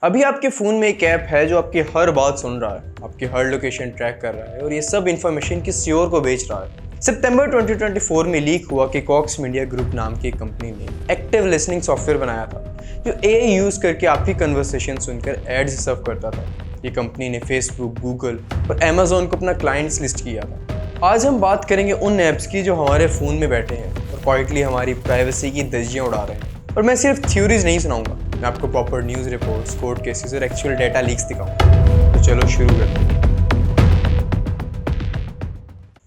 अभी आपके फ़ोन में एक ऐप है जो आपकी हर बात सुन रहा है, आपकी हर लोकेशन ट्रैक कर रहा है और ये सब इन्फॉर्मेशन किसी और को बेच रहा है। सितंबर 2024 में लीक हुआ कि कॉक्स मीडिया ग्रुप नाम की एक कंपनी ने एक्टिव लिसनिंग सॉफ्टवेयर बनाया था जो एआई यूज़ करके आपकी कन्वर्सेशन सुनकर एड्स सर्व करता था। ये कंपनी ने फेसबुक, गूगल और अमेजोन को अपना क्लाइंट्स लिस्ट किया था। आज हम बात करेंगे उन ऐप्स की जो हमारे फ़ोन में बैठे हैं और क्वाइटली हमारी प्राइवेसी की धज्जियाँ उड़ा रहे हैं। और मैं सिर्फ थ्योरीज नहीं सुनाऊंगा, मैं आपको proper news reports, court cases और एक्चुअल डेटा लीक्स दिखाऊंगा। तो चलो शुरू करते हैं।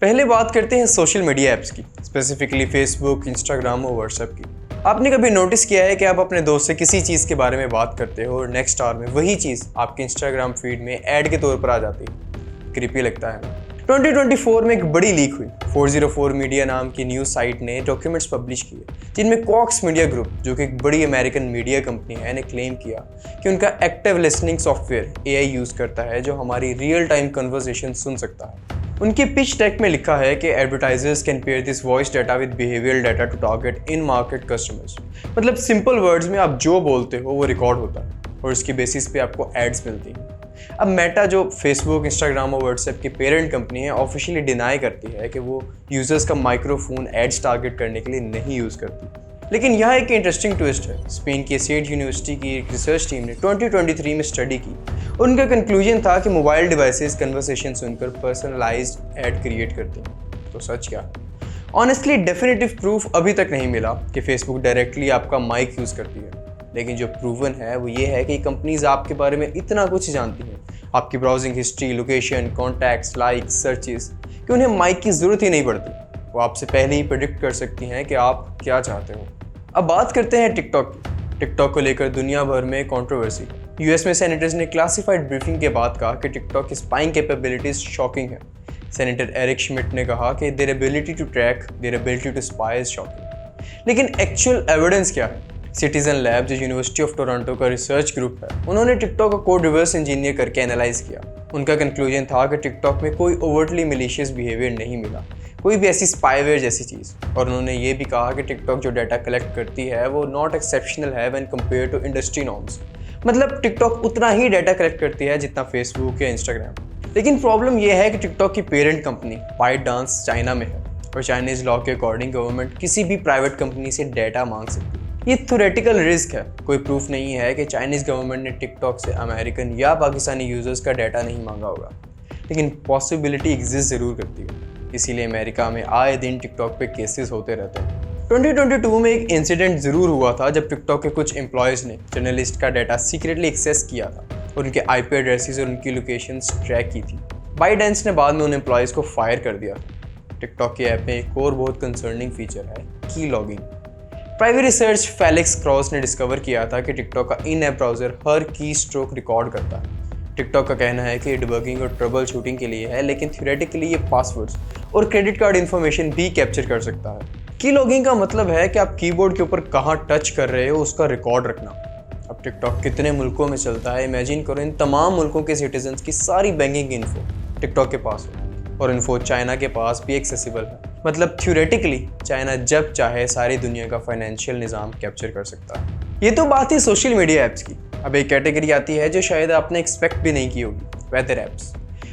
पहले बात करते हैं सोशल मीडिया ऐप्स की, स्पेसिफिकली फेसबुक, इंस्टाग्राम और व्हाट्सएप की। आपने कभी नोटिस किया है कि आप अपने दोस्त से किसी चीज़ के बारे में बात करते हो और नेक्स्ट आवर में वही चीज़ आपके इंस्टाग्राम फीड में ऐड के तौर पर आ जाती है? क्रीपी लगता है ना? 2024 में एक बड़ी लीक हुई। 404 मीडिया नाम की न्यूज़ साइट ने डॉक्यूमेंट्स पब्लिश किए जिनमें कॉक्स मीडिया ग्रुप, जो कि एक बड़ी अमेरिकन मीडिया कंपनी है, ने क्लेम किया कि उनका active listening software AI use करता है जो हमारी रियल टाइम कन्वर्सेशन सुन सकता है। उनके पिच डेक में लिखा है कि advertisers can pair this voice data with behavioural data to target in market customers. मतलब सिंपल वर्ड्स में आप जो बोलते हो वो रिकॉर्ड होता है और उसकी बेसिस पे आपको एड्स मिलती हैं। अब मेटा, जो फेसबुक, इंस्टाग्राम और व्हाट्सएप की पेरेंट कंपनी है, ऑफिशियली डिनाई करती है कि वो यूजर्स का माइक्रोफोन एड्स टारगेट करने के लिए नहीं यूज़ करती। लेकिन यहाँ एक इंटरेस्टिंग ट्विस्ट है। स्पेन की स्टेट यूनिवर्सिटी की एक रिसर्च टीम ने 2023 में स्टडी की और उनका कंक्लूजन था कि मोबाइल डिवाइसेस कन्वर्सेशन सुनकर पर्सनलाइज्ड ऐड क्रिएट करती हैं। तो सच क्या? ऑनेस्टली डेफिनेटिव प्रूफ अभी तक नहीं मिला कि फेसबुक डायरेक्टली आपका माइक यूज़ करती है, लेकिन जो प्रूवन है वो ये है कि कंपनीज आपके बारे में इतना कुछ जानती हैं, आपकी browsing history, location, contacts, likes, searches, कि उन्हें माइक की ज़रूरत ही नहीं पड़ती। वो आपसे पहले ही प्रेडिक्ट कर सकती हैं कि आप क्या चाहते हो। अब बात करते हैं टिकटॉक की। टिकटॉक को लेकर दुनिया भर में कंट्रोवर्सी। यूएस में सेनेटर्स ने क्लासिफाइड ब्रीफिंग के बाद कहा कि टिकटॉक की स्पाइंग कैपेबिलिटीज शॉकिंग है। सेनेटर एरिक श्मिट ने कहा कि their ability to track, their ability to spy is shocking. लेकिन एक्चुअल एविडेंस क्या है? सिटीजन लैब, जो यूनिवर्सिटी ऑफ टोरंटो का रिसर्च ग्रुप है, उन्होंने टिकटॉक का कोड रिवर्स इंजीनियर करके एनालाइज किया। उनका कंक्लूजन था कि टिकटॉक में कोई ओवर्टली मैलिशियस बिहेवियर नहीं मिला, कोई भी ऐसी स्पाईवेयर जैसी चीज़। और उन्होंने ये भी कहा कि टिकटॉक जो डाटा कलेक्ट करती है वो नॉट एक्सेप्शनल है when compare to industry norms. मतलब टिकटॉक उतना ही डाटा कलेक्ट करती है जितना फेसबुक या इंस्टाग्राम। लेकिन प्रॉब्लम यह है कि टिकटॉक की पेरेंट कंपनी बाइटडांस चाइना में है और चाइनीज लॉ के अकॉर्डिंग गवर्नमेंट किसी भी प्राइवेट कंपनी से डाटा मांग सकती है। ये थ्योरेटिकल रिस्क है, कोई प्रूफ नहीं है कि चाइनीज़ गवर्नमेंट ने टिकटॉक से अमेरिकन या पाकिस्तानी यूजर्स का डाटा नहीं मांगा होगा, लेकिन पॉसिबिलिटी एग्जिस्ट ज़रूर करती है। इसीलिए अमेरिका में आए दिन टिकटॉक पे केसेस होते रहते हैं। 2022 में एक इंसिडेंट ज़रूर हुआ था जब टिकटॉक के कुछ एम्प्लॉयज़ ने जर्नलिस्ट का डाटा सीक्रेटली एक्सेस किया था और उनके आईपी एड्रेसेस और उनकी लोकेशंस ट्रैक की थी। बाइडेंस ने बाद में उन एम्प्लॉयज़ को फायर कर दिया। टिकटॉक के ऐप में एक और बहुत कंसर्निंग फीचर है, की logging. Private research Felix cross ने डिस्कवर किया था कि टिकटॉक का इन ऐप ब्राउज़र हर की स्ट्रोक रिकॉर्ड करता है। टिकटॉक का कहना है कि डिबगिंग और ट्रबल शूटिंग के लिए है, लेकिन थ्योरेटिकली ये पासवर्ड्स और क्रेडिट कार्ड इन्फॉर्मेशन भी कैप्चर कर सकता है। की लॉगिंग का मतलब है कि आप कीबोर्ड के ऊपर कहाँ टच कर रहे हो उसका रिकॉर्ड रखना। अब टिकटॉक कितने मुल्कों में चलता है, इमेजिन करो इन तमाम मुल्कों के सिटीजन्स की सारी बैंकिंग इन्फो टिकटॉक के पास हो और इन्फो चाइना के पास भी एक्सेसिबल है। मतलब थ्योरेटिकली चाइना जब चाहे सारी दुनिया का फाइनेंशियल निज़ाम कैप्चर कर सकता है। ये तो बात ही सोशल मीडिया ऐप्स की। अब एक कैटेगरी आती है जो शायद आपने एक्सपेक्ट भी नहीं की होगी, वेदर ऐप्स।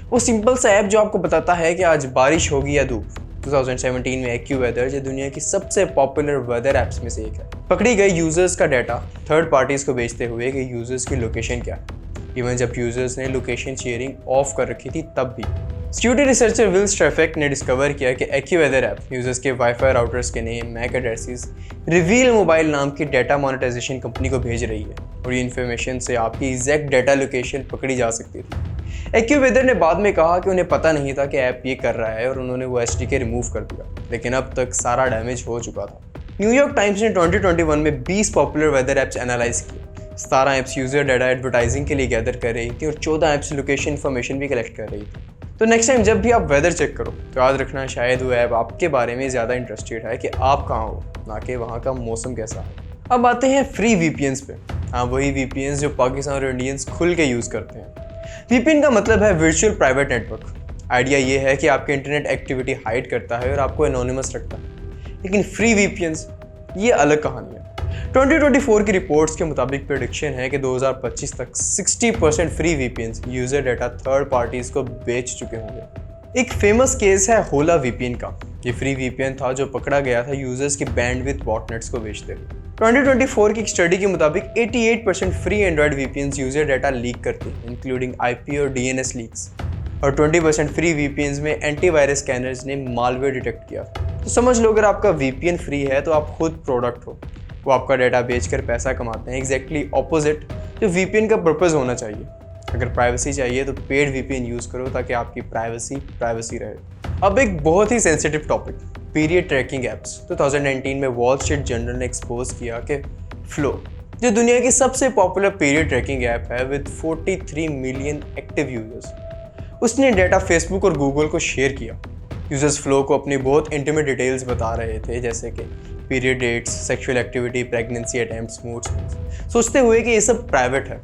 वो सिंपल सा ऐप जो आपको बताता है कि आज बारिश होगी या धूप। 2017 में एक्यूवेदर, जो दुनिया की सबसे पॉपुलर वेदर ऐप्स में से एक है, पकड़ी गई यूजर्स का डाटा थर्ड पार्टीज को बेचते हुए कि यूजर्स की लोकेशन क्या है। इवन जब यूजर्स ने लोकेशन शेयरिंग ऑफ कर रखी थी तब भी। सिक्योरिटी रिसर्चर विल स्ट्रैफेक ने डिस्कवर किया कि एक्यूवेदर ऐप यूजर्स के वाईफाई राउटर्स के name, MAC addresses reveal mobile नाम की डाटा मोनेटाइजेशन कंपनी को भेज रही है और ये इन्फॉर्मेशन से आपकी एग्जैक्ट डाटा लोकेशन पकड़ी जा सकती थी। एक्यूवेदर ने बाद में कहा कि उन्हें पता नहीं था कि ऐप ये कर रहा है और उन्होंने वो एसडीके रिमूव कर दिया, लेकिन अब तक सारा डैमेज हो चुका था। न्यूयॉर्क टाइम्स ने 2021 में 20 पॉपुलर वेदर ऐप्स एनालाइज किए। 17 ऐप्स यूजर डाटा एडवर्टाइजिंग के लिए गैदर कर रही थी और 14 ऐप्स लोकेशन इन्फॉर्मेशन भी कलेक्ट कर रही थी। तो नेक्स्ट टाइम जब भी आप वेदर चेक करो तो याद रखना, शायद वो ऐप आपके बारे में ज़्यादा इंटरेस्टेड है कि आप कहाँ हो, ना कि वहाँ का मौसम कैसा है। अब आते हैं फ्री वीपीएन्स पे। हाँ, वही वीपीएन्स जो पाकिस्तान और इंडियंस खुल के यूज़ करते हैं। वीपीएन का मतलब है वर्चुअल प्राइवेट नेटवर्क। आइडिया ये है कि आपके इंटरनेट एक्टिविटी हाइड करता है और आपको एनोनिमस रखता है। लेकिन फ्री वीपीएन्स ये अलग कहानी है। 2024 की रिपोर्ट्स के मुताबिक प्रेडिक्शन है कि 2025 तक 60% free VPN user data third parties को बेच चुके होंगे। एक फेमस केस है होला वीपीएन का। ये फ्री वीपीएन था जो पकड़ा गया था यूजर्स की बैंडविड्थ बॉटनेट्स को बेचते हुए। 2024 की एक स्टडी के मुताबिक 88% free Android VPN user data leak करते हैं, इंक्लूडिंग आईपी और डीएनएस लीक्स, और 20% फ्री वीपीएन में एंटीवायरस स्कैनर्स ने मालवेयर डिटेक्ट किया। तो समझ लो अगर आपका वीपीएन फ्री है तो आप खुद प्रोडक्ट हो, वो आपका डाटा बेचकर पैसा कमाते हैं। एग्जैक्टली ऑपोजिट जो वीपीएन का पर्पस होना चाहिए। अगर प्राइवेसी चाहिए तो पेड वीपीएन यूज़ करो ताकि आपकी प्राइवेसी रहे। अब एक बहुत ही sensitive topic, period tracking apps. 2019 में वॉल स्ट्रीट जर्नल ने एक्सपोज किया कि फ्लो, जो दुनिया की सबसे पॉपुलर पीरियड ट्रैकिंग ऐप है विद 43 मिलियन एक्टिव यूजर्स, उसने डाटा फेसबुक और गूगल को शेयर किया। यूजर्स फ्लो को अपनी बहुत इंटीमेट डिटेल्स बता रहे थे, जैसे कि period dates, sexual activity, pregnancy attempts, mood swings, सोचते हुए कि ये सब प्राइवेट है,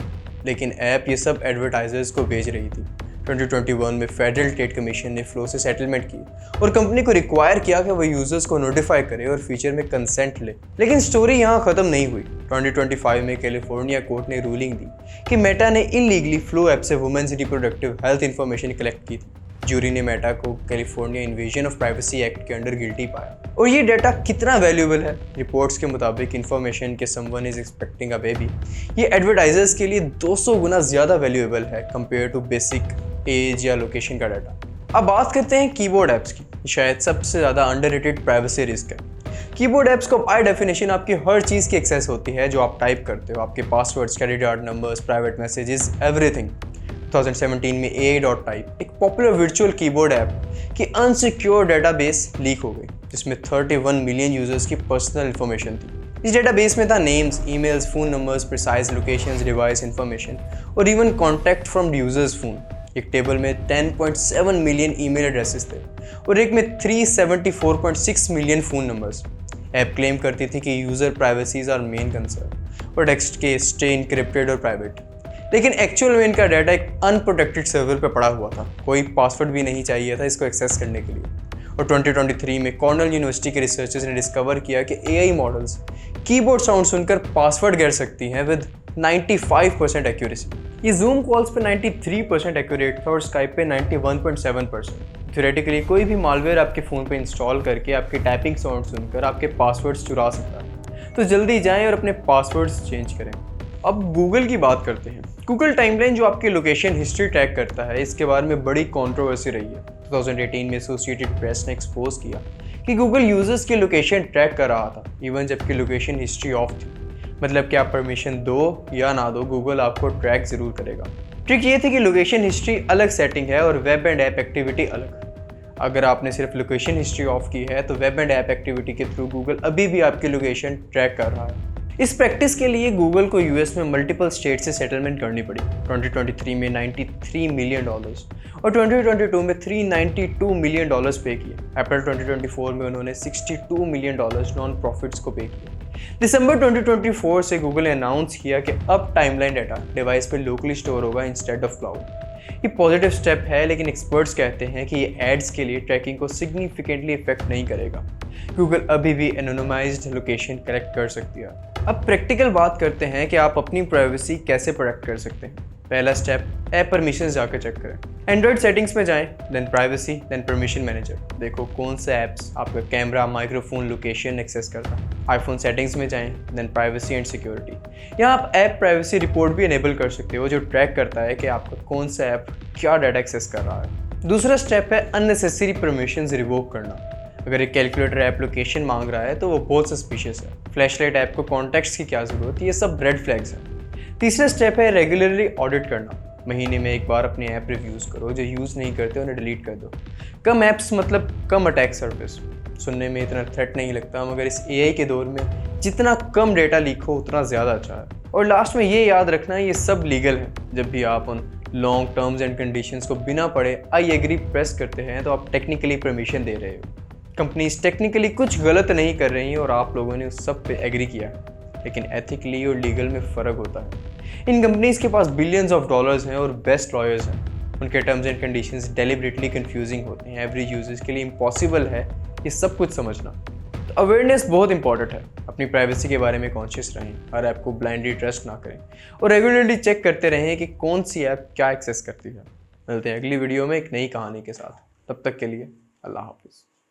लेकिन ऐप ये सब एडवर्टाइजर्स को बेच रही थी। 2021 में फेडरल ट्रेड कमीशन ने फ्लो से सेटलमेंट की और कंपनी को रिक्वायर किया कि वो यूजर्स को नोटिफाई करे और फीचर में कंसेंट ले। लेकिन स्टोरी यहाँ ख़त्म नहीं हुई। 2025 में कैलिफोर्निया कोर्ट ने रूलिंग दी कि मेटा ने इलीगली फ्लो ऐप से women's reproductive health information collect की थी। जूरी ने मेटा को California invasion of privacy act के अंडर गिल्टी पाया। और ये डाटा कितना वैल्यूएबल है? रिपोर्ट्स के मुताबिक इन्फॉर्मेशन के someone is expecting a baby, ये एडवर्टाइजर्स के लिए 200 गुना ज़्यादा वैल्यूएबल है कंपेयर टू बेसिक एज या लोकेशन का डाटा। अब बात करते हैं कीबोर्ड ऐप्स की। शायद सबसे ज़्यादा अंडररेटेड प्राइवेसी रिस्क है। कीबोर्ड ऐप्स को बाय डेफिनेशन आपकी हर चीज़ की एक्सेस होती है जो आप टाइप करते हो, आपके passwords, credit card numbers, private messages, everything. 2017 में AI.type, एक पॉपुलर वर्चुअल कीबोर्ड ऐप की अनसिक्योर डेटाबेस लीक हो गई, जिसमें 31 मिलियन यूजर्स की पर्सनल इंफॉर्मेशन थी। इस डेटाबेस में था names, emails, phone numbers, precise locations, device information और even contact from users phone. एक टेबल में 10.7 मिलियन ईमेल एड्रेसेस थे और एक में 374.6 million phone numbers. App claim करती थी कि user privacies are main concern और टेक्स्ट के स्टे इनक्रिप्टेड और प्राइवेट, लेकिन एक्चुअल में इनका डाटा एक अनप्रोटेक्टेड सर्वर पर पड़ा हुआ था। कोई पासवर्ड भी नहीं चाहिए था इसको एक्सेस करने के लिए। और 2023 में कॉर्नेल यूनिवर्सिटी के रिसर्चर्स ने डिस्कवर किया कि AI मॉडल्स कीबोर्ड साउंड सुनकर पासवर्ड गिर सकती हैं विद 95% एक्यूरेसी। ये जूम कॉल्स पे 93% एक्यूरेट था और स्काइप पे 91.7%। थ्योरेटिकली कोई भी मालवेयर आपके फ़ोन पे इंस्टॉल करके आपके टाइपिंग साउंड सुनकर आपके पासवर्ड्स चुरा सकता है। तो जल्दी जाएं और अपने पासवर्ड्स चेंज करें। अब गूगल की बात करते हैं। गूगल टाइमलाइन जो आपकी लोकेशन हिस्ट्री ट्रैक करता है, इसके बारे में बड़ी कंट्रोवर्सी रही है। 2018 में एसोसिएटेड प्रेस ने एक्सपोज किया कि गूगल यूजर्स की लोकेशन ट्रैक कर रहा था इवन जबकि लोकेशन हिस्ट्री ऑफ थी। मतलब कि आप परमिशन दो या ना दो, गूगल आपको ट्रैक ज़रूर करेगा। ट्रिक ये थी कि लोकेशन हिस्ट्री अलग सेटिंग है और वेब एंड ऐप एक्टिविटी अलग। अगर आपने सिर्फ लोकेशन हिस्ट्री ऑफ की है तो वेब एंड ऐप एक्टिविटी के थ्रू गूगल अभी भी आपकी लोकेशन ट्रैक कर रहा है। इस प्रैक्टिस के लिए गूगल को यूएस में मल्टीपल स्टेट से सेटलमेंट करनी पड़ी। 2023 में $93 मिलियन और 2022 में $392 मिलियन पे किए। अप्रैल 2024 में उन्होंने $62 मिलियन नॉन प्रॉफिट्स को पे किए। दिसंबर 2024 से गूगल ने अनाउंस किया कि अब टाइमलाइन डाटा डिवाइस पर लोकली स्टोर होगा इंस्टेड ऑफ क्लाउड। ये पॉजिटिव स्टेप है, लेकिन एक्सपर्ट्स कहते हैं कि ये एड्स के लिए ट्रैकिंग को सिग्निफिकेंटली इफेक्ट नहीं करेगा। गूगल अभी भी एनोनिमाइज्ड लोकेशन कलेक्ट कर सकती है। अब प्रैक्टिकल बात करते हैं कि आप अपनी प्राइवेसी कैसे प्रोटेक्ट कर सकते हैं। पहला स्टेप, ऐप परमिशंस जाकर चेक करें। एंड्रॉइड सेटिंग्स में जाएं, then privacy, then permission manager. देखो कौन से ऐप्स आपका कैमरा, माइक्रोफोन, लोकेशन एक्सेस करता है। आईफोन सेटिंग्स में जाएं, देन प्राइवेसी एंड सिक्योरिटी। यहाँ आप ऐप प्राइवेसी रिपोर्ट भी इनेबल कर सकते हो जो ट्रैक करता है कि आपका कौन सा ऐप क्या डाटा एक्सेस कर रहा है। दूसरा स्टेप है अननेसेसरी परमिशंस रिवोक करना। अगर एक कैलकुलेटर ऐप लोकेशन मांग रहा है तो वो बहुत सस्पिशियस है। फ्लैशलाइट ऐप को कॉन्टेक्ट्स की क्या ज़रूरत है, ये सब रेड फ्लैग्स हैं। तीसरा स्टेप है रेगुलरली ऑडिट करना। महीने में एक बार अपने ऐप रिव्यूज़ करो, जो यूज़ नहीं करते उन्हें डिलीट कर दो। कम ऐप्स मतलब कम अटैक सर्विस। सुनने में इतना थ्रेट नहीं लगता, मगर इस AI के दौर में जितना कम डेटा लीक हो उतना ज़्यादा अच्छा है। और लास्ट में ये याद रखना, ये सब लीगल है। जब भी आप उन लॉन्ग टर्म्स एंड कंडीशंस को बिना पढ़े आई एग्री प्रेस करते हैं तो आप टेक्निकली परमिशन दे रहे हो। कंपनीज टेक्निकली कुछ गलत नहीं कर रही हैं और आप लोगों ने उस सब पे एग्री किया, लेकिन एथिकली और लीगल में फ़र्क होता है। इन कंपनीज के पास बिलियंस ऑफ डॉलर्स हैं और बेस्ट लॉयर्स हैं। उनके terms and conditions deliberately confusing होते हैं। एवरेज यूजर्स के लिए इम्पॉसिबल है ये सब कुछ समझना। तो अवेयरनेस बहुत इंपॉर्टेंट है। अपनी प्राइवेसी के बारे में कॉन्शियस रहें, हर ऐप को ब्लाइंडली ट्रस्ट ना करें और रेगुलरली चेक करते रहें कि कौन सी ऐप क्या एक्सेस करती है। मिलते हैं अगली वीडियो में एक नई कहानी के साथ, तब तक के लिए अल्लाह हाफिज़।